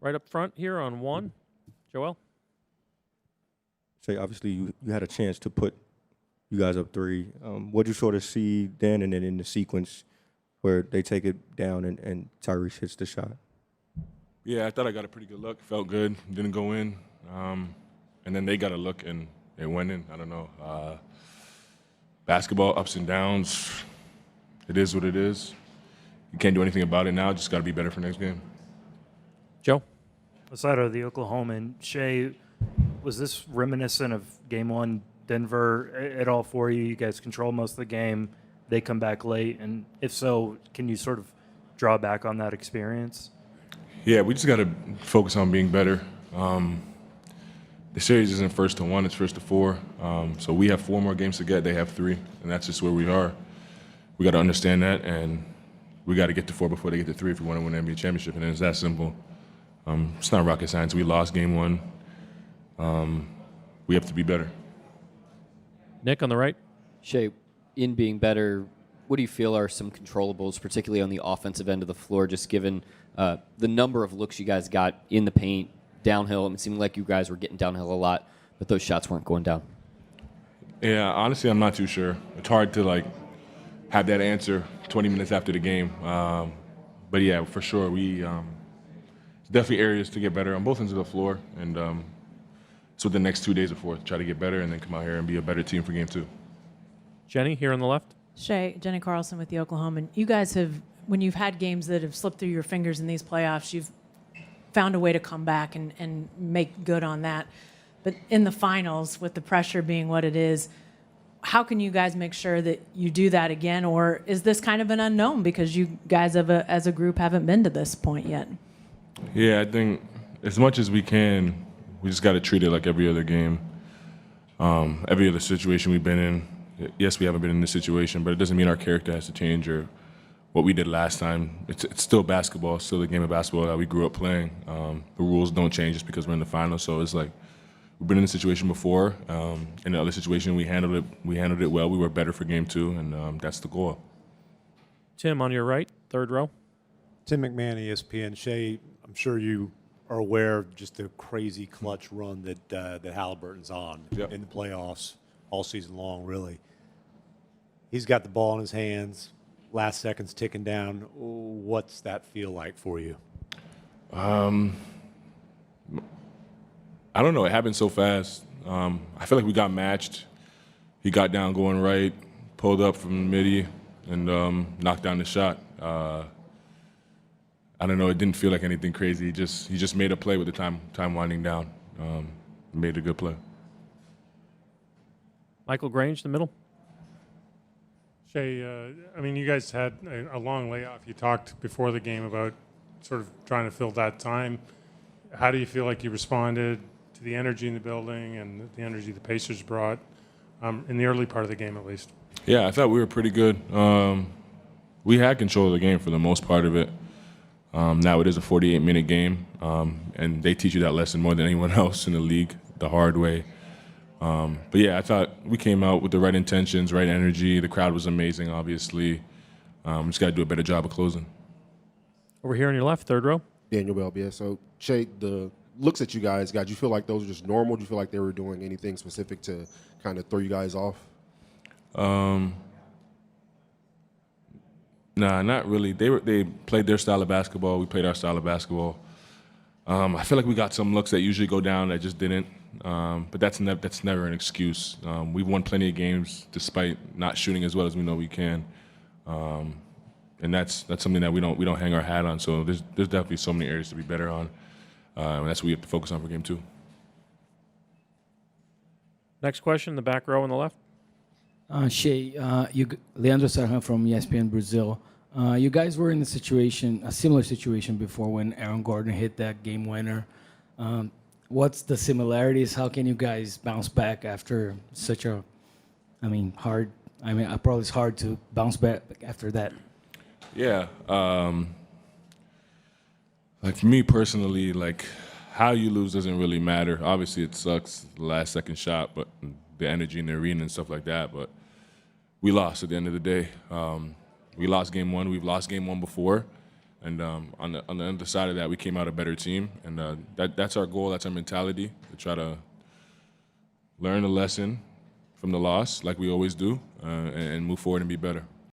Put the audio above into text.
Right up front here on one. Joel? Say, obviously, you had a chance to put you guys up 3. What did you sort of see then and then in the sequence where they take it down and Tyrese hits the shot? Yeah, I thought I got a pretty good look. Felt good. Didn't go in. And then they got a look and it went in. I don't know. Basketball, ups and downs. It is what it is. You can't do anything about it now. Just got to be better for next game. Joe? Aside of the Oklahoma, Shai, was this reminiscent of Game 1 Denver at all for you? You guys control most of the game. They come back late. And if so, can you sort of draw back on that experience? Yeah, we just got to focus on being better. The series isn't 1-1, it's 1-4. So we have 4 more games to get. They have 3, and that's just where we are. We got to understand that, and we got to get to 4 before they get to 3 if we want to win the NBA championship, and it's that simple. It's not rocket science. We lost Game 1. We have to be better. Nick on the right. Shai, in being better, what do you feel are some controllables, particularly on the offensive end of the floor, just given the number of looks you guys got in the paint, downhill? It seemed like you guys were getting downhill a lot, but those shots weren't going down. Yeah, honestly, I'm not too sure. It's hard to have that answer 20 minutes after the game. But yeah, for sure, it's definitely areas to get better on both ends of the floor, and it's what the next 2 days are for. Try to get better and then come out here and be a better team for Game 2. Jenny here on the left. Shai, Jenny Carlson with the Oklahoma. You guys have, when you've had games that have slipped through your fingers in these playoffs, you've found a way to come back and make good on that. But in the finals, with the pressure being what it is, how can you guys make sure that you do that again? Or is this kind of an unknown because you guys as a group haven't been to this point yet? Yeah, I think as much as we can, we just got to treat it like every other game, every other situation we've been in. Yes, we haven't been in this situation, but it doesn't mean our character has to change or what we did last time. It's still basketball, it's still the game of basketball that we grew up playing. The rules don't change just because we're in the finals. So it's like we've been in this situation before. In the other situation, we handled it well. We were better for Game 2, and that's the goal. Tim on your right, third row. Tim McMahon, ESPN. Shai, I'm sure you are aware of just the crazy clutch run that Halliburton's on in the playoffs all season long, really. He's got the ball in his hands, last seconds ticking down. What's that feel like for you? I don't know. It happened so fast. I feel like we got matched. He got down going right, pulled up from the midi, and knocked down the shot. I don't know. It didn't feel like anything crazy. He just made a play with the time winding down. Made a good play. Michael Grange, the middle. Shai, you guys had a long layoff. You talked before the game about sort of trying to fill that time. How do you feel like you responded to the energy in the building and the energy the Pacers brought in the early part of the game, at least? Yeah, I thought we were pretty good. We had control of the game for the most part of it. Now it is a 48-minute game, and they teach you that lesson more than anyone else in the league, the hard way. But yeah, I thought we came out with the right intentions, right energy. The crowd was amazing, obviously. We just got to do a better job of closing. Over here on your left, third row. Daniel Bell, yeah. So, Shai, the looks that you guys got, do you feel like those were just normal? Do you feel like they were doing anything specific to kind of throw you guys off? Nah, not really. They played their style of basketball. We played our style of basketball. I feel like we got some looks that usually go down that just didn't. But that's never an excuse. We've won plenty of games despite not shooting as well as we know we can, and that's something that we don't hang our hat on. So there's definitely so many areas to be better on, and that's what we have to focus on for Game 2. Next question, the back row on the left. Shai, Leandro Sarhan from ESPN Brazil. You guys were in a similar situation before when Aaron Gordon hit that game winner. What's the similarities? How can you guys bounce back after such a, hard? Probably it's hard to bounce back after that. Yeah, like for me personally, like how you lose doesn't really matter. Obviously, it sucks the last second shot, but the energy in the arena and stuff like that. But we lost at the end of the day. We lost Game 1. We've lost Game 1 before. And on the other side of that, we came out a better team, and that's our goal. That's our mentality, to try to learn a lesson from the loss, like we always do, and move forward and be better.